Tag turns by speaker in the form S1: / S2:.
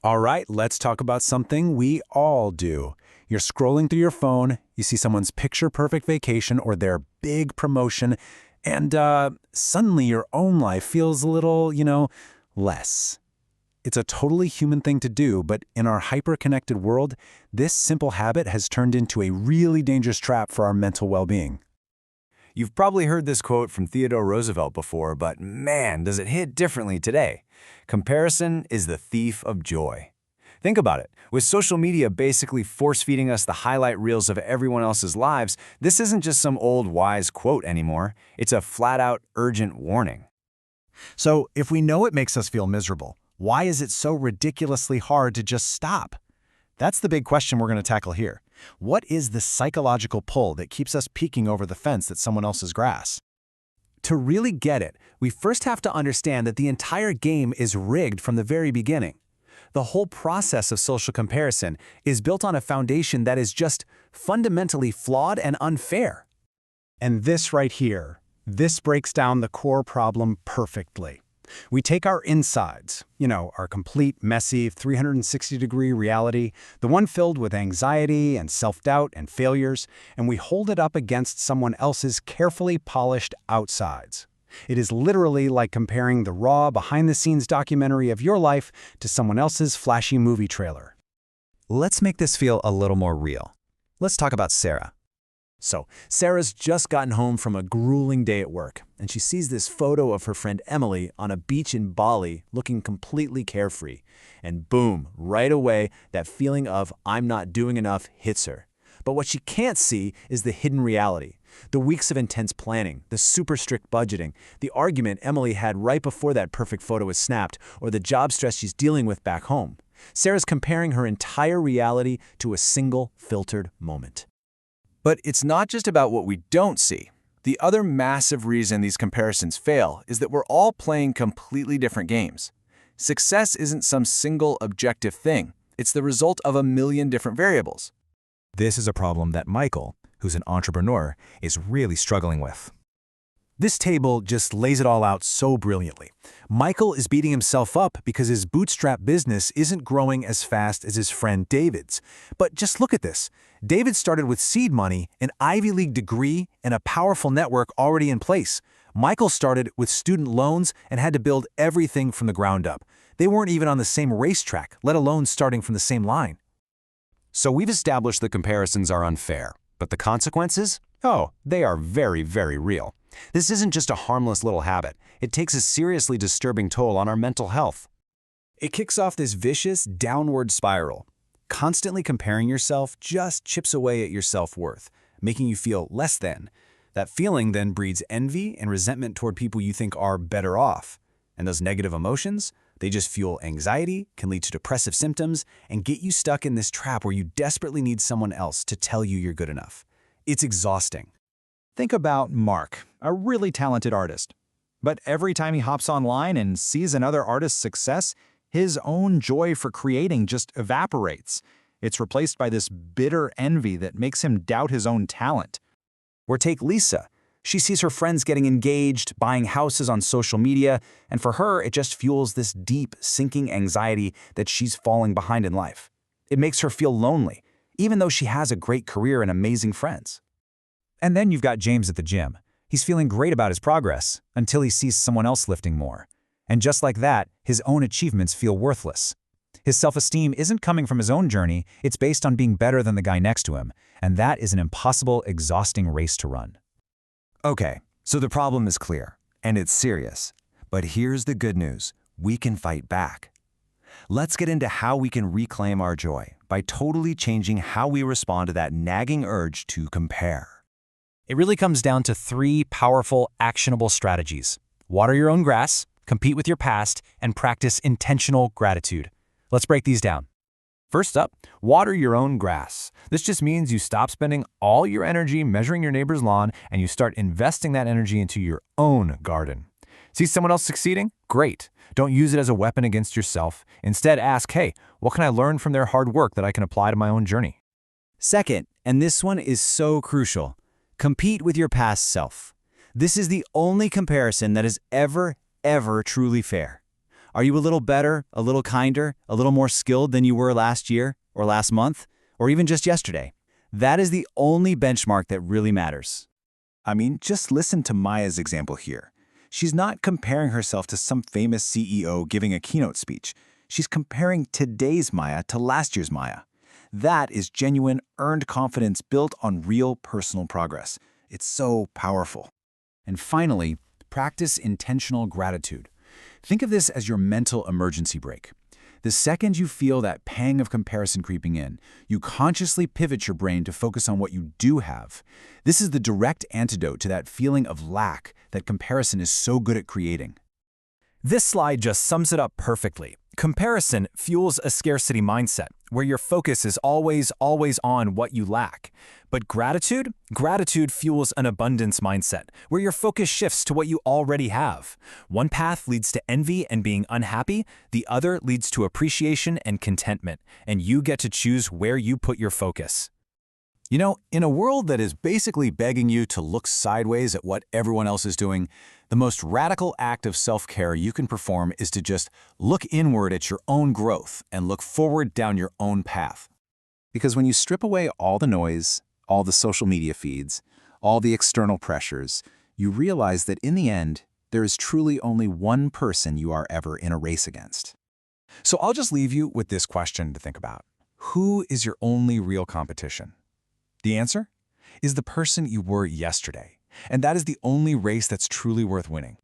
S1: All right, let's talk about something we all do. You're scrolling through your phone, you see someone's picture-perfect vacation or their big promotion, and suddenly your own life feels a little, less. It's a totally human thing to do, but in our hyper-connected world, this simple habit has turned into a really dangerous trap for our mental well-being.
S2: You've probably heard this quote from Theodore Roosevelt before, but man, does it hit differently today. Comparison is the thief of joy. Think about it. With social media basically force-feeding us the highlight reels of everyone else's lives, this isn't just some old wise quote anymore. It's a flat-out urgent warning.
S3: So, if we know it makes us feel miserable, why is it so ridiculously hard to just stop? That's the big question we're going to tackle here. What is the psychological pull that keeps us peeking over the fence at someone else's grass?
S1: To really get it, we first have to understand that the entire game is rigged from the very beginning. The whole process of social comparison is built on a foundation that is just fundamentally flawed and unfair.
S3: And this right here, this breaks down the core problem perfectly. We take our insides, our complete, messy, 360-degree reality, the one filled with anxiety and self-doubt and failures, and we hold it up against someone else's carefully polished outsides. It is literally like comparing the raw, behind-the-scenes documentary of your life to someone else's flashy movie trailer.
S4: Let's make this feel a little more real. Let's talk about Sarah.
S1: So, Sarah's just gotten home from a grueling day at work, and she sees this photo of her friend Emily on a beach in Bali looking completely carefree. And boom, right away, that feeling of I'm not doing enough hits her. But what she can't see is the hidden reality. The weeks of intense planning, the super strict budgeting, the argument Emily had right before that perfect photo was snapped, or the job stress she's dealing with back home. Sarah's comparing her entire reality to a single filtered moment.
S2: But it's not just about what we don't see. The other massive reason these comparisons fail is that we're all playing completely different games. Success isn't some single objective thing. It's the result of a million different variables.
S4: This is a problem that Michael, who's an entrepreneur, is really struggling with.
S1: This table just lays it all out so brilliantly. Michael is beating himself up because his bootstrap business isn't growing as fast as his friend David's. But just look at this. David started with seed money, an Ivy League degree, and a powerful network already in place. Michael started with student loans and had to build everything from the ground up. They weren't even on the same racetrack, let alone starting from the same line.
S2: So we've established the comparisons are unfair, but the consequences? Oh, they are very, very real. This isn't just a harmless little habit. It takes a seriously disturbing toll on our mental health.
S1: It kicks off this vicious, downward spiral. Constantly comparing yourself just chips away at your self-worth, making you feel less than. That feeling then breeds envy and resentment toward people you think are better off. And those negative emotions, they just fuel anxiety, can lead to depressive symptoms, and get you stuck in this trap where you desperately need someone else to tell you you're good enough. It's exhausting.
S3: Think about Mark, a really talented artist. But every time he hops online and sees another artist's success, his own joy for creating just evaporates. It's replaced by this bitter envy that makes him doubt his own talent.
S1: Or take Lisa. She sees her friends getting engaged, buying houses on social media, and for her, it just fuels this deep, sinking anxiety that she's falling behind in life. It makes her feel lonely, even though she has a great career and amazing friends.
S4: And then you've got James at the gym. He's feeling great about his progress until he sees someone else lifting more. And just like that, his own achievements feel worthless. His self-esteem isn't coming from his own journey, it's based on being better than the guy next to him, and that is an impossible, exhausting race to run.
S2: Okay, so the problem is clear, and it's serious. But here's the good news. We can fight back. Let's get into how we can reclaim our joy by totally changing how we respond to that nagging urge to compare.
S4: It really comes down to 3 powerful, actionable strategies. Water your own grass, compete with your past, and practice intentional gratitude. Let's break these down.
S2: First up, water your own grass. This just means you stop spending all your energy measuring your neighbor's lawn and you start investing that energy into your own garden. See someone else succeeding? Great. Don't use it as a weapon against yourself. Instead, ask, hey, what can I learn from their hard work that I can apply to my own journey?
S1: Second, and this one is so crucial, compete with your past self. This is the only comparison that is ever truly fair. Are you a little better, a little kinder, a little more skilled than you were last year, or last month, or even just yesterday? That is the only benchmark that really matters.
S2: I mean, just listen to Maya's example here. She's not comparing herself to some famous CEO giving a keynote speech. She's comparing today's Maya to last year's Maya. That is genuine, earned confidence built on real personal progress. It's so powerful.
S1: And finally, practice intentional gratitude. Think of this as your mental emergency brake. The second you feel that pang of comparison creeping in, you consciously pivot your brain to focus on what you do have. This is the direct antidote to that feeling of lack that comparison is so good at creating.
S5: This slide just sums it up perfectly. Comparison fuels a scarcity mindset, where your focus is always on what you lack. But gratitude fuels an abundance mindset, where your focus shifts to what you already have. One path leads to envy and being unhappy, the other leads to appreciation and contentment, and you get to choose where you put your focus.
S2: You know, in a world that is basically begging you to look sideways at what everyone else is doing, the most radical act of self-care you can perform is to just look inward at your own growth and look forward down your own path. Because when you strip away all the noise, all the social media feeds, all the external pressures, you realize that in the end, there is truly only one person you are ever in a race against.
S4: So I'll just leave you with this question to think about. Who is your only real competition? The answer is the person you were yesterday. And that is the only race that's truly worth winning.